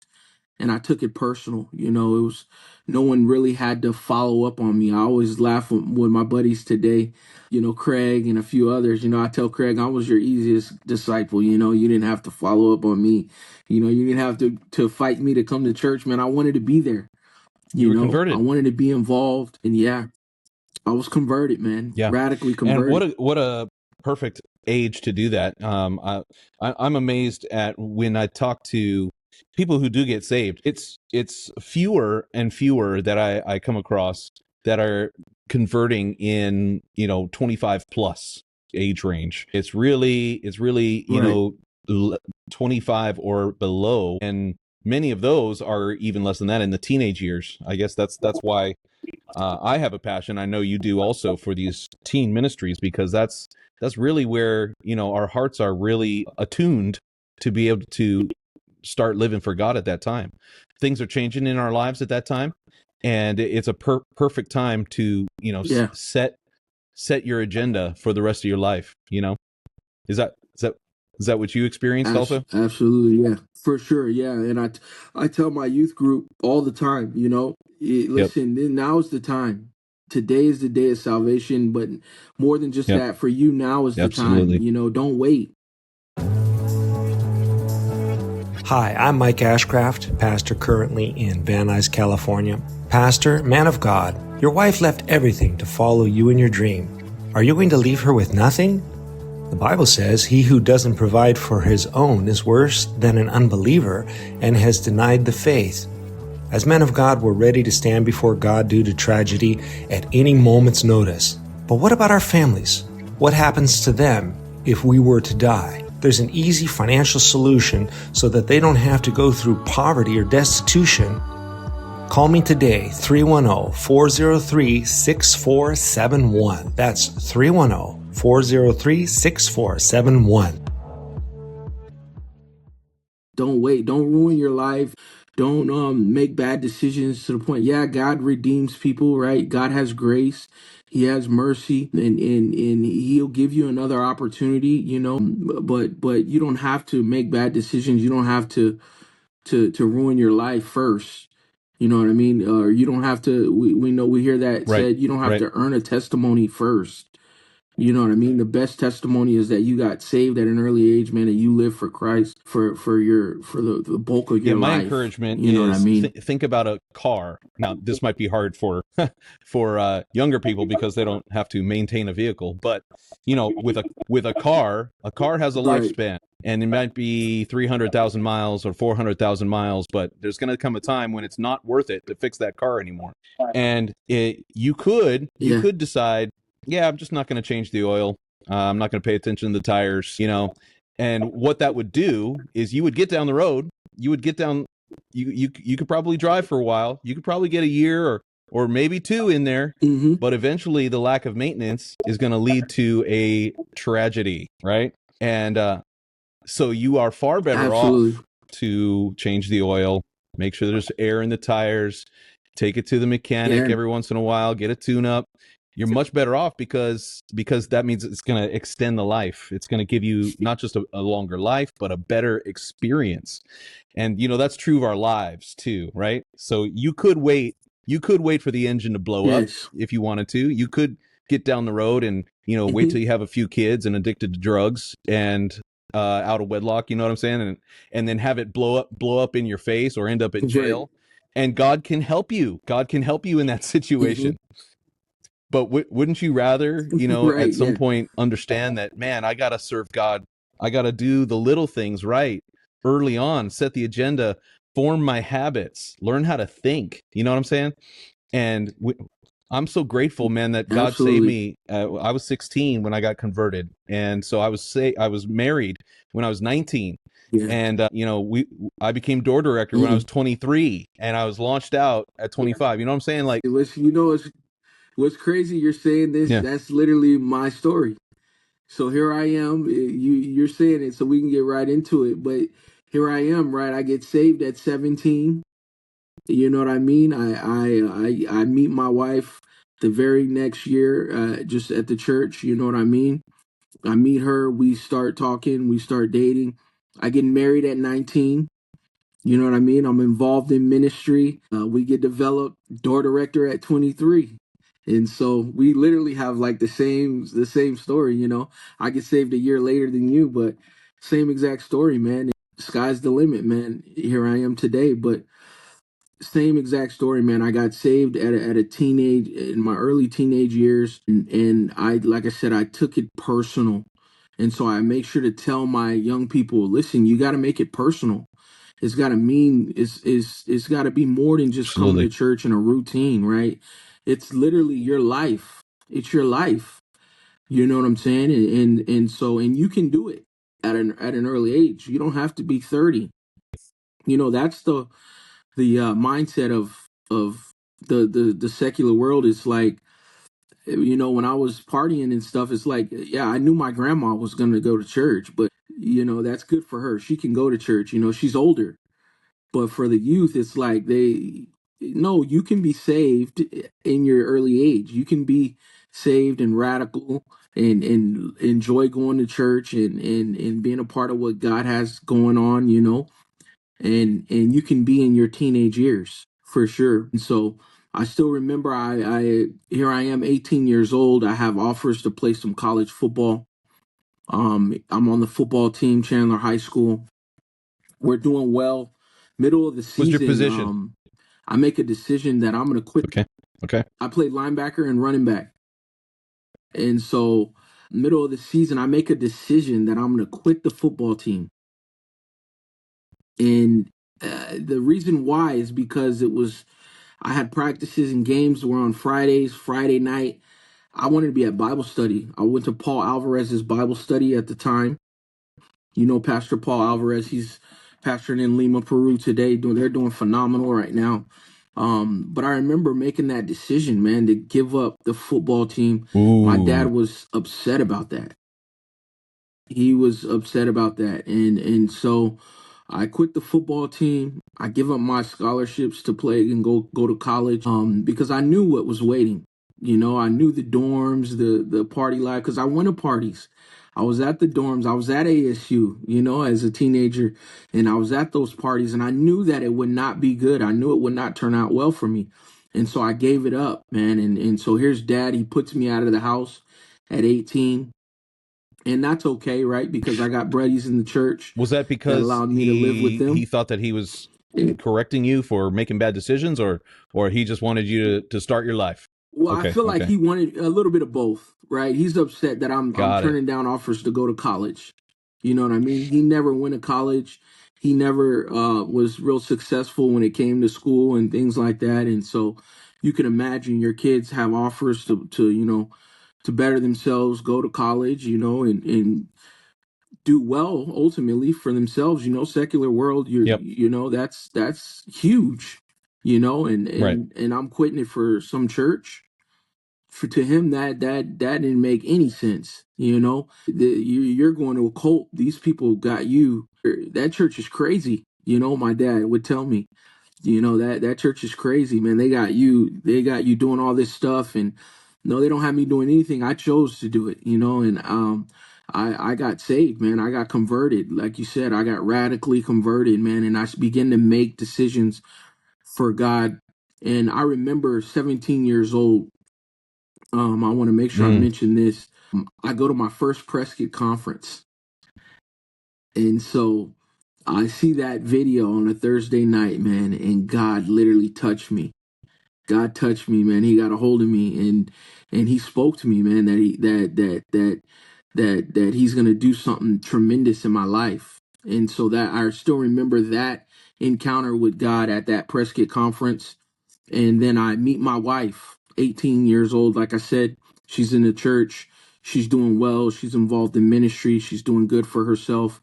and I took it personal. You know, it was no one really had to follow up on me. I always laugh with my buddies today, you know, Craig and a few others. You know, I tell Craig I was your easiest disciple. You know, you didn't have to follow up on me. You know, you didn't have to fight me to come to church, man. I wanted to be there. You You were know, I converted. wanted to be involved, and yeah, I was converted, man, Yeah. radically And converted. what a perfect age to do that. I'm amazed at when I talk to people who do get saved. It's fewer and fewer that I come across that are converting in 25 plus age range. It's really Right. 25 or below, and many of those are even less than that in the teenage years. I guess that's why I have a passion. I know you do also for these teen ministries, because that's really where our hearts are really attuned to be able to start living for God at that time. Things are changing in our lives at that time, and it's a perfect time to Yeah. set your agenda for the rest of your life. Is that what you experienced also? Absolutely, yeah, for sure, yeah. And I tell my youth group all the time, you know, Yep. listen, now is the time. Today is the day of salvation, but more than just Yep. that, for you, now is the time. Absolutely. You know, don't wait. Hi, I'm Mike Ashcraft, pastor currently in Van Nuys, California. Pastor, man of God, your wife left everything to follow you in your dream. Are you going to leave her with nothing? The Bible says, he who doesn't provide for his own is worse than an unbeliever and has denied the faith. As men of God, we're ready to stand before God due to tragedy at any moment's notice. But what about our families? What happens to them if we were to die? There's an easy financial solution so that they don't have to go through poverty or destitution. Call me today, 310-403-6471. That's 310-403-6471. Don't wait. Don't ruin your life. Don't make bad decisions to the point. Yeah, God redeems people, right? God has grace. He has mercy, and he'll give you another opportunity, you know. But you don't have to make bad decisions. You don't have to ruin your life first. You know what I mean? Or you don't have to we hear that Right. said, you don't have Right. to earn a testimony first. You know what I mean? The best testimony is that you got saved at an early age, man, and you live for Christ for the bulk of Yeah, your my life. encouragement You know what I is mean? think about a car. Now, this might be hard for for younger people because they don't have to maintain a vehicle. But with a car has a Right. lifespan, and it might be 300,000 miles or 400,000 miles. But there's going to come a time when it's not worth it to fix that car anymore. And you Yeah. could decide, yeah, I'm just not going to change the oil. I'm not going to pay attention to the tires. And what that would do is you would get down the road, you would get down, you could probably drive for a while. You could probably get a year or maybe two in there, Mm-hmm. but eventually the lack of maintenance is going to lead to a tragedy, right? And so you are far better Absolutely. off to change the oil, make sure there's air in the tires, take it to the mechanic Yeah. every once in a while, get a tune up. You're much better off because that means it's going to extend the life. It's going to give you not just a longer life, but a better experience. And that's true of our lives too, right? So you could wait for the engine to blow up Yes. if you wanted to. You could get down the road and wait till you have a few kids and addicted to drugs and out of wedlock, you know what I'm saying? And then have it blow up in your face or end up in Right. jail. And God can help you. God can help you in that situation. But wouldn't you rather, Right. at some Yeah. point understand that, man, I got to serve God. I got to do the little things right early on, set the agenda, form my habits, learn how to think. You know what I'm saying? And I'm so grateful, man, that God saved Absolutely. me. I was 16 when I got converted. And so I was married when I was 19. Yeah. And I became door director when I was 23, and I was launched out at 25. You know what I'm saying? Like, What's crazy? You're saying this. yeah. That's literally my story. So here I am. You're saying it, so we can get right into it. But here I am, right? I get saved at 17. You know what I mean? I meet my wife the very next year, just at the church. You know what I mean? I meet her. We start talking. We start dating. I get married at 19. You know what I mean? I'm involved in ministry. We get developed. Door director at 23. And so we literally have like the same story. I get saved a year later than you, but same exact story, man. Sky's the limit, man. Here I am today, but same exact story, man. I got saved at a teenage in my early teenage years, and I, like I said, I took it personal, and so I make sure to tell my young people, listen, you got to make it personal. It's got to mean it's got to be more than just coming to Absolutely. church and a routine, right? It's literally your life. It's your life. You know what I'm saying? And you can do it at an early age. You don't have to be 30. That's the mindset of the secular world. Is like, when I was partying and stuff, it's like, yeah, I knew my grandma was going to go to church, but that's good for her. She can go to church. She's older. But for the youth, it's like no, you can be saved in your early age. You can be saved and radical and enjoy going to church and being a part of what God has going on, and you can be in your teenage years for sure. And so I still remember, I here I am, 18 years old. I have offers to play some college football. I'm on the football team, Chandler High School. We're doing well. Middle of the What's your season, position? I make a decision that I'm going to quit. Okay. I played linebacker and running back. And so middle of the season, I make a decision that I'm going to quit the football team. And the reason why is because I had practices and games were on Fridays, Friday night. I wanted to be at Bible study. I went to Paul Alvarez's Bible study at the time. Pastor Paul Alvarez, he's pastoring in Lima, Peru today. They're doing phenomenal right now. But I remember making that decision, man, to give up the football team. Ooh. My dad was upset about that. He was upset about that. And so I quit the football team. I give up my scholarships to play and go to college, because I knew what was waiting. I knew the dorms, the party life, because I went to parties. I was at the dorms. I was at ASU, as a teenager, and I was at those parties, and I knew that it would not be good. I knew it would not turn out well for me. And so I gave it up, man. And so here's dad. He puts me out of the house at 18. And that's okay, right? Because I got buddies in the church Was that that because allowed me to live with he them. thought that he was correcting you for making bad decisions, or he just wanted you to start your life? Well, I Okay, feel like okay, he wanted a little bit of both, right? He's upset that I'm got it. turning down offers to go to college. You know what I mean? He never went to college. He never was real successful when it came to school and things like that. And so you can imagine your kids have offers to to better themselves, go to college, and do well ultimately for themselves. Secular world, Yep, that's huge. And right. and I'm quitting it for some church. For to him, that didn't make any sense. You're going to a cult. These people got you. That church is crazy. My dad would tell me. That church is crazy, man. They got you. They got you doing all this stuff, and no, they don't have me doing anything. I chose to do it. And I got saved, man. I got converted, like you said. I got radically converted, man, and I began to make decisions for God. And I remember 17 years old. I want to make sure I Mm. mention this. I go to my first Prescott conference, and so I see that video on a Thursday night, man, and God literally touched me. God touched me, man. He got a hold of me, and he spoke to me, man, that he's gonna do something tremendous in my life. And so that I still remember that encounter with God at that Prescott conference. And then I meet my wife, 18 years old. Like I said, she's in the church. She's doing well. She's involved in ministry. She's doing good for herself.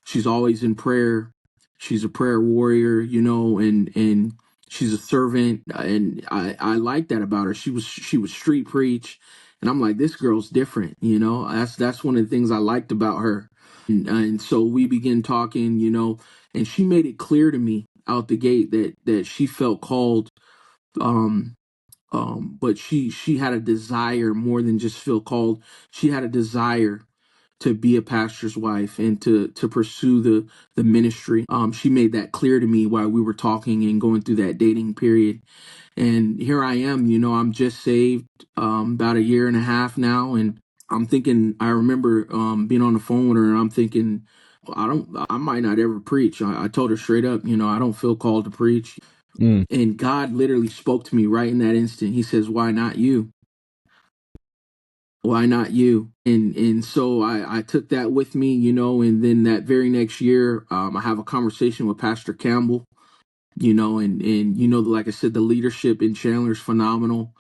She's always in prayer. She's a prayer warrior, and she's a servant. And I like that about her. She was street preach. And I'm like, this girl's different, That's one of the things I liked about her. And so we begin talking, and she made it clear to me out the gate that she felt called, um but she had a desire more than just feel called. She had a desire to be a pastor's wife and to pursue the ministry. She made that clear to me while we were talking and going through that dating period. And here I am, I'm just saved, about a year and a half now. And I'm thinking, I remember being on the phone with her, and I'm thinking, I might not ever preach. I told her straight up, I don't feel called to preach. Mm. And God literally spoke to me right in that instant. He says, why not you? Why not you? And so I took that with me, and then that very next year, I have a conversation with Pastor Campbell, and like I said, the leadership in Chandler is phenomenal.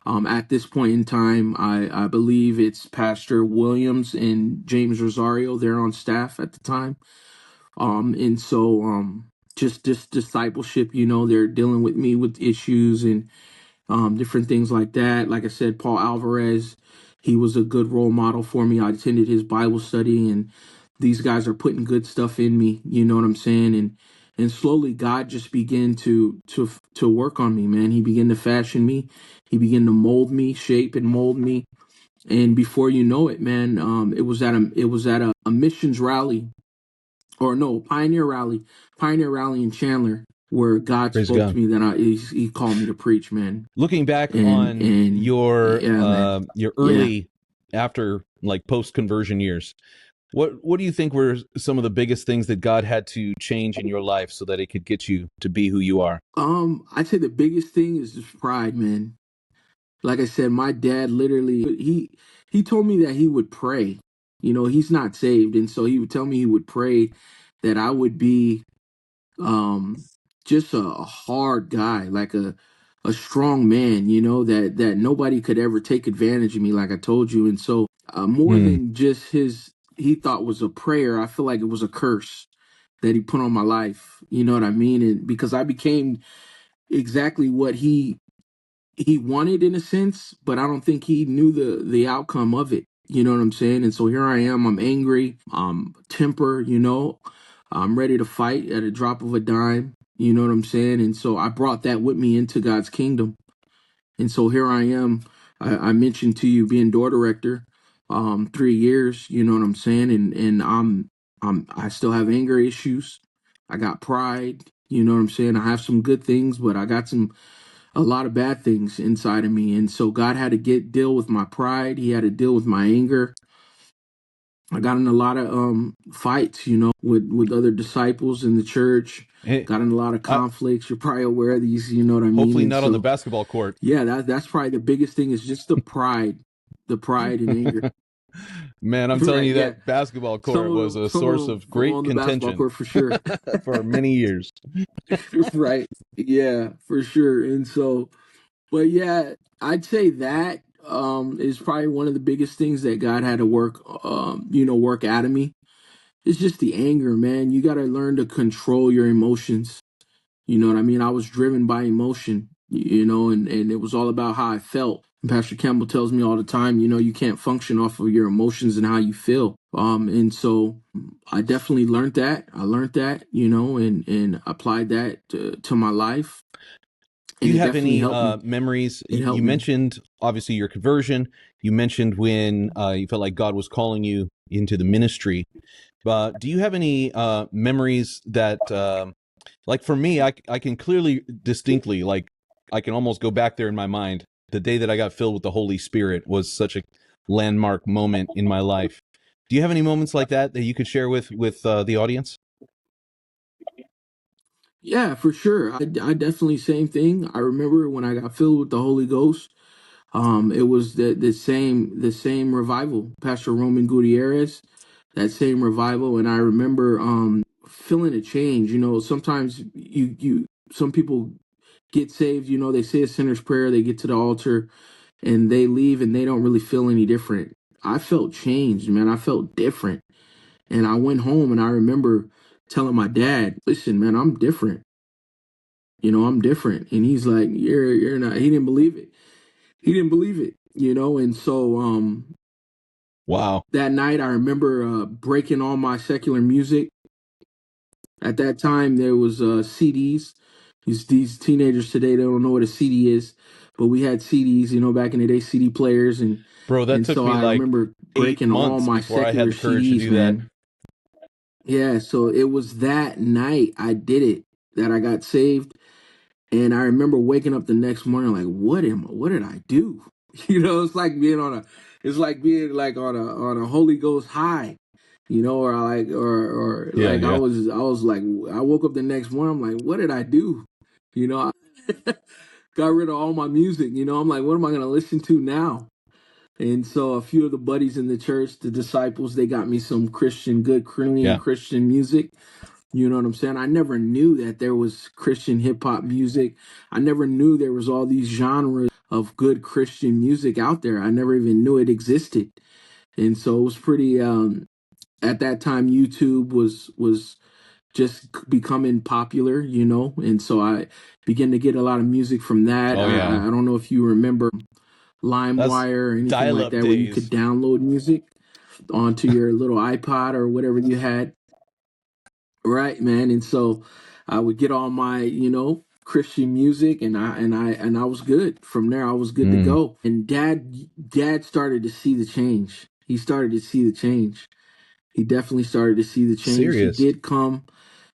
At this point in time, I believe it's Pastor Williams and James Rosario. They're on staff at the time. And so just this discipleship, they're dealing with me with issues and different things like that. Like I said, Paul Alvarez, he was a good role model for me. I attended his Bible study, and these guys are putting good stuff in me. You know what I'm saying? And slowly, God just began to work on me, man. He began to fashion me. He began to mold me, shape and mold me. And before you know it, man, it was at a missions rally, or no, Pioneer Rally in Chandler, where God Praise spoke to God. me that he called me to preach, man. Looking back on And yeah, man. your Yeah. early after like post conversion years, what do you think were some of the biggest things that God had to change in your life so that it could get you to be who you are? I'd say the biggest thing is just pride, man. Like I said, my dad literally he told me that he would pray. He's not saved, and so he would tell me he would pray that I would be just a hard guy, like a strong man, that nobody could ever take advantage of me, like I told you. And so more Mm. than just he thought was a prayer, I feel like it was a curse that he put on my life. You know what I mean? And because I became exactly what he wanted in a sense, but I don't think he knew the outcome of it. You know what I'm saying? And so here I am. I'm angry. I'm temper. I'm ready to fight at a drop of a dime. You know what I'm saying? And so I brought that with me into God's kingdom. And so here I am. I mentioned to you being door director, 3 years. You know what I'm saying? And I still have anger issues. I got pride. You know what I'm saying? I have some good things, but I got some a lot of bad things inside of me. And so God had to deal with my pride. He had to deal with my anger. I got in a lot of fights, with other disciples in the church. Eh, Got in a lot of I, conflicts. You're probably aware of these, you know what I mean? hopefully And not on the so, basketball court. yeah, that's probably the biggest thing is just the pride and anger. Man, I'm telling Right? you, Yeah. that basketball Some court of was them, a some of source them of fall great on the basketball contention court for sure. for many years. Right? Yeah, for sure. And so, but yeah, I'd say that is probably one of the biggest things that God had to work out of me. It's just the anger, man. You got to learn to control your emotions. You know what I mean? I was driven by emotion, and it was all about how I felt. And Pastor Campbell tells me all the time, you can't function off of your emotions and how you feel. And so I definitely learned that. I learned that, and applied that to my life. Do And you it have definitely any helped me. memories? It You helped me. mentioned obviously your conversion. You mentioned when you felt like God was calling you into the ministry. But do you have any memories that, like for me, I can clearly, distinctly, like I can almost go back there in my mind. The day that I got filled with the Holy Spirit was such a landmark moment in my life. Do you have any moments like that that you could share with the audience? Yeah, for sure. I definitely same thing. I remember when I got filled with the Holy Ghost. It was the same revival, Pastor Roman Gutierrez, that same revival, and I remember feeling a change. Sometimes some people get saved. They say a sinner's prayer, they get to the altar, and they leave, and they don't really feel any different. I felt changed, man. I felt different, and I went home, and I remember telling my dad, "Listen, man, I'm different. I'm different." And he's like, "You're not." He didn't believe it. And so Wow, that night I remember breaking all my secular music. At that time there was CDs. These teenagers today, they don't know what a CD is, but we had CDs, back in the day, CD players. and bro, that and took so me I like remember 8 breaking all months my before I had secular the courage to CDs, do that. man. Yeah, so it was that night I did it, that I got saved. And I remember waking up the next morning like, what did I do? It's like being like on a Holy Ghost high, or Yeah, like I yeah. was I was like, I woke up the next morning, I'm like, what did I do? I got rid of all my music, I'm like, what am I gonna listen to now? And so a few of the buddies in the church, the disciples, they got me some good clean Yeah. Christian music. You know what I'm saying? I never knew that there was Christian hip hop music. I never knew there was all these genres of good Christian music out there. I never even knew it existed. And so it was pretty at that time YouTube was just becoming popular, and so I began to get a lot of music from that. Oh I yeah. don't know if you remember That's LimeWire or anything like dial-up that, where you could days. download music onto your little iPod or whatever you had. Right, man. And so I would get all my, Christian music, and I was good. From there I was good to Mm, go. And dad started to see the change. He started to see the change. He definitely started to see the change. He serious. did come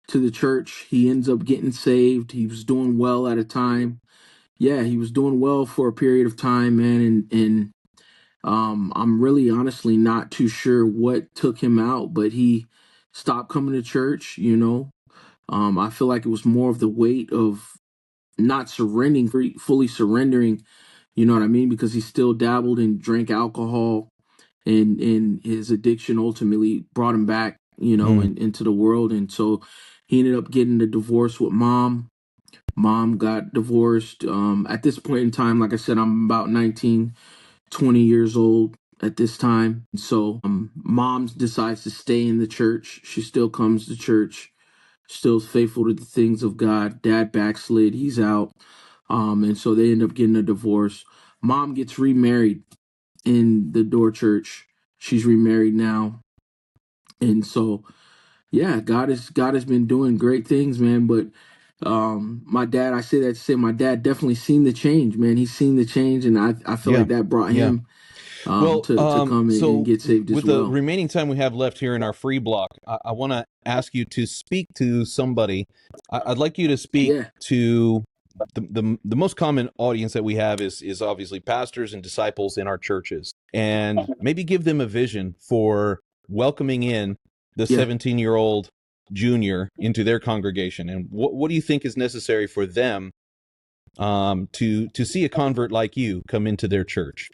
to the church. He ends up getting saved. He was doing well at a time. Yeah, he was doing well for a period of time, man, and I'm really honestly not too sure what took him out, but he stopped coming to church. I feel like it was more of the weight of not fully surrendering. You know what I mean? Because he still dabbled and drank alcohol, and his addiction ultimately brought him back, Mm, into the world. And so he ended up getting a divorce with mom. Mom got divorced. At this point in time, like I said, I'm about 19, 20 years old at this time. So mom decides to stay in the church. She still comes to church, still faithful to the things of God. Dad backslid, he's out. And so they end up getting a divorce. Mom gets remarried in the door church. She's remarried now. And so yeah, God has been doing great things, man. But my dad, I say that to say my dad definitely seen the change, man. He's seen the change, and I feel yeah. like that brought Yeah. him Well, to come and so get saved as with the well. remaining time we have left here in our free block, I want to ask you to speak to somebody. I'd like you to speak Yeah. to the most common audience that we have is obviously pastors and disciples in our churches, and maybe give them a vision for welcoming in the Yeah. 17-year-old junior into their congregation, and what do you think is necessary for them to see a convert like you come into their church?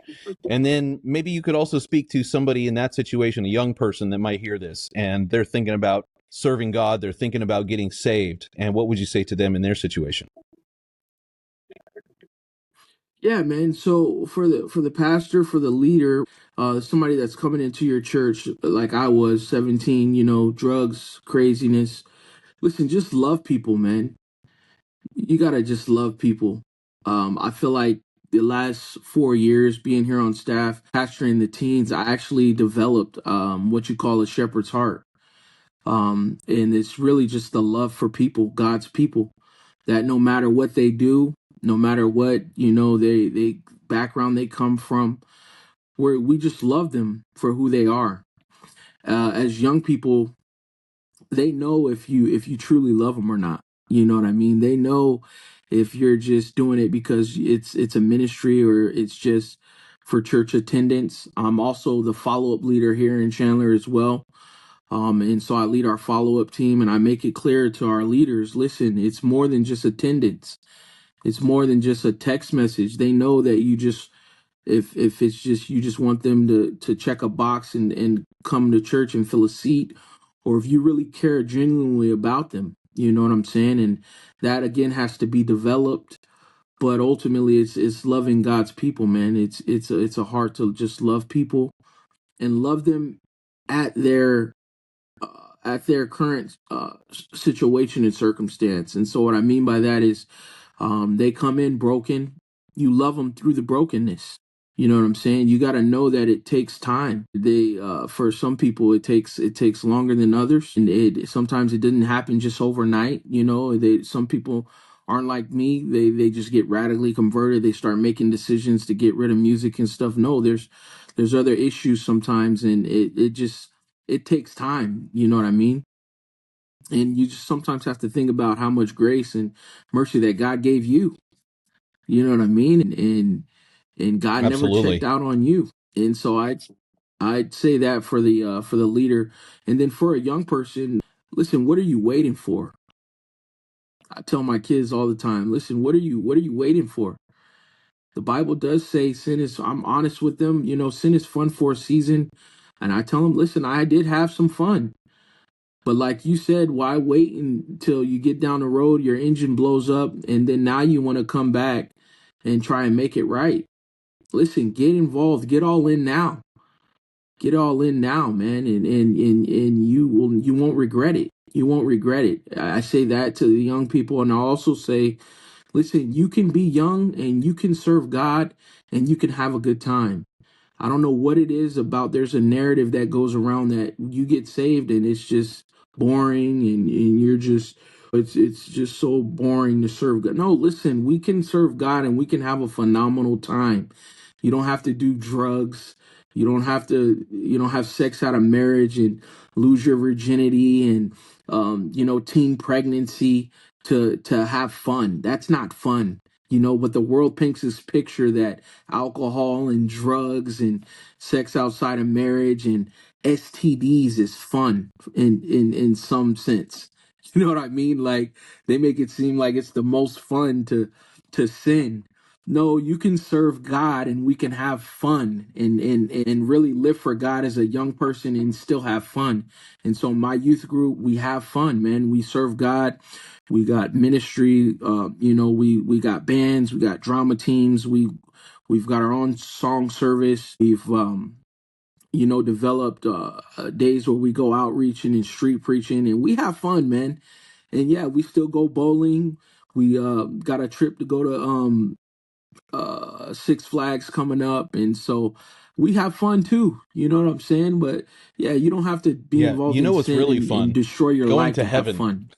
And then maybe you could also speak to somebody in that situation, a young person that might hear this and they're thinking about serving God, they're thinking about getting saved, and what would you say to them in their situation? Yeah, man. So for the pastor, for the leader, somebody that's coming into your church like I was, 17, drugs, craziness. Listen, just love people, man. You gotta just love people. I feel like the last 4 years being here on staff, pastoring the teens, I actually developed what you call a shepherd's heart. And it's really just the love for people, God's people, that no matter what they do, no matter what, they background they come from, where we just love them for who they are. As young people, they know if you truly love them or not. You know what I mean? They know if you're just doing it because it's a ministry or it's just for church attendance. I'm also the follow-up leader here in Chandler as well. And so I lead our follow-up team, and I make it clear to our leaders, listen, it's more than just attendance. It's more than just a text message. They know that you just, if it's just, you just want them to check a box and come to church and fill a seat, or if you really care genuinely about them, you know what I'm saying? And that again has to be developed. But ultimately it's loving God's people, man. It's a heart to just love people and love them at their current situation and circumstance. And so what I mean by that is they come in broken. You love them through the brokenness. You know what I'm saying? You got to know that it takes time. They for some people it takes longer than others, and it sometimes it didn't happen just overnight. Some people aren't like me. They just get radically converted. They start making decisions to get rid of music and stuff. No, there's other issues sometimes, and it takes time. You know what I mean? And you just sometimes have to think about how much grace and mercy that God gave you. You know what I mean? And God never checked Absolutely. out on you. And so I'd say that for the leader. And then for a young person, listen, what are you waiting for? I tell my kids all the time, listen, what are you waiting for? The Bible does say sin is, I'm honest with them, sin is fun for a season. And I tell them, listen, I did have some fun. But like you said, why wait until you get down the road, your engine blows up, and then now you want to come back and try and make it right? Listen, get involved, get all in now. Get all in now, man, and you won't regret it. You won't regret it. I say that to the young people, and I also say, listen, you can be young and you can serve God and you can have a good time. I don't know what it is about. There's a narrative that goes around that you get saved and it's just boring and you're just it's just so boring to serve God. No, listen, we can serve God and we can have a phenomenal time. You don't have to do drugs. You don't have sex out of marriage and lose your virginity and teen pregnancy to have fun. That's not fun. But the world paints this picture that alcohol and drugs and sex outside of marriage and STDs is fun in some sense. You know what I mean? Like they make it seem like it's the most fun to sin. No, you can serve God and we can have fun and really live for God as a young person and still have fun. And so my youth group, we have fun, man. We serve God. We got ministry, we got bands, we got drama teams, we've got our own song service. We've developed days where we go outreaching and street preaching and we have fun, man. And yeah, we still go bowling. We got a trip to go to Six Flags coming up, and so we have fun too. You know what I'm saying? But yeah, you don't have to be Yeah, involved you in know what's sin really and fun? destroy your Going life to to have heaven. fun.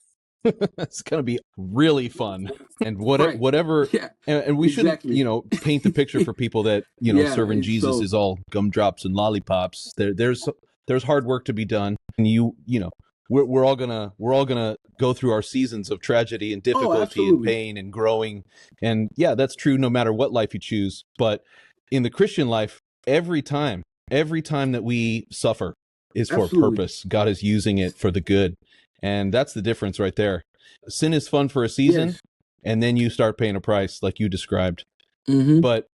It's going to be really fun. And Right. whatever, Yeah, and we shouldn't, exactly. paint the picture for people that, Yeah, serving and Jesus so is all gumdrops and lollipops. There's hard work to be done. And you know, we're all gonna go through our seasons of tragedy and Oh, difficulty and absolutely. pain and growing. And yeah, that's true no matter what life you choose. But in the Christian life, every time that we suffer is for a Absolutely. purpose. God is using it for the good. And that's the difference right there. Sin is fun for a season, Yes. and then you start paying a price like you described. Mm-hmm. But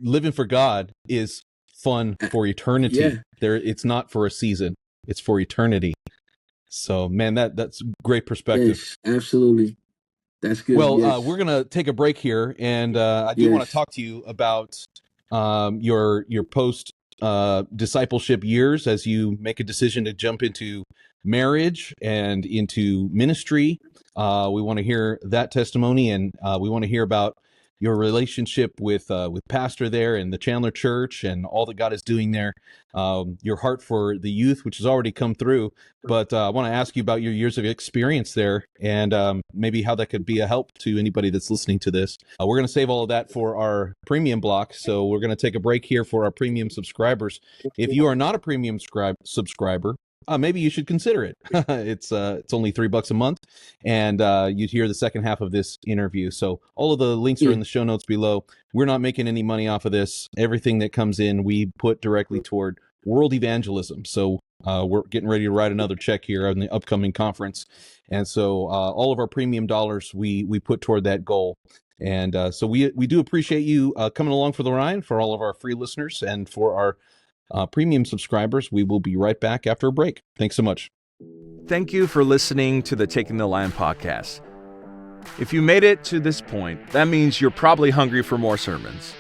living for God is fun for eternity. Yeah. It's not for a season, it's for eternity. So man, that's great perspective. Yes. Absolutely. That's good. Well, Yes. we're gonna take a break here, and I do want to Yes. talk to you about your post discipleship years as you make a decision to jump into marriage and into ministry. We want to hear that testimony, and we want to hear about your relationship with Pastor there and the Chandler Church and all that God is doing there. Your heart for the youth, which has already come through. But I want to ask you about your years of experience there, and maybe how that could be a help to anybody that's listening to this. We're going to save all of that for our premium block, so we're going to take a break here for our premium subscribers. If you are not a premium subscriber, maybe you should consider it. It's only $3 a month, and you'd hear the second half of this interview. So all of the links are in the show notes below. We're not making any money off of this. Everything that comes in, we put directly toward world evangelism. So we're getting ready to write another check here on the upcoming conference, and so all of our premium dollars we put toward that goal. And so we do appreciate you coming along for the ride. For all of our free listeners and for our premium subscribers, we will be right back after a break. Thanks so much. Thank you for listening to the Taking the Line podcast. If you made it to this point, that means you're probably hungry for more sermons.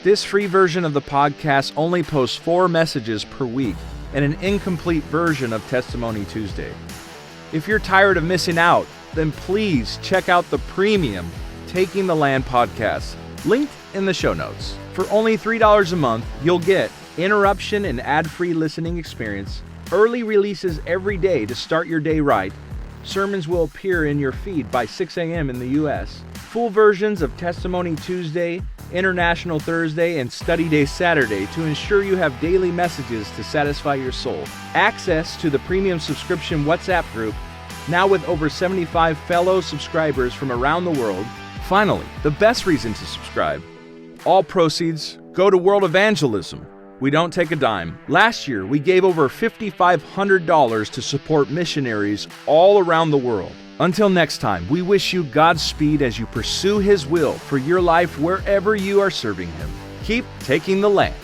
This free version of the podcast only posts 4 messages per week and an incomplete version of Testimony Tuesday. If you're tired of missing out, then please check out the premium Taking the Land podcast, linked in the show notes. For only $3 a month, you'll get interruption and ad-free listening experience, early releases every day to start your day right. Sermons will appear in your feed by 6 a.m. in the U.S. Full versions of Testimony Tuesday, International Thursday, and Study Day Saturday to ensure you have daily messages to satisfy your soul. Access to the premium subscription WhatsApp group, now with over 75 fellow subscribers from around the world. Finally, the best reason to subscribe. All proceeds go to world evangelism. We don't take a dime. Last year, we gave over $5,500 to support missionaries all around the world. Until next time, we wish you Godspeed as you pursue His will for your life wherever you are serving Him. Keep taking the land.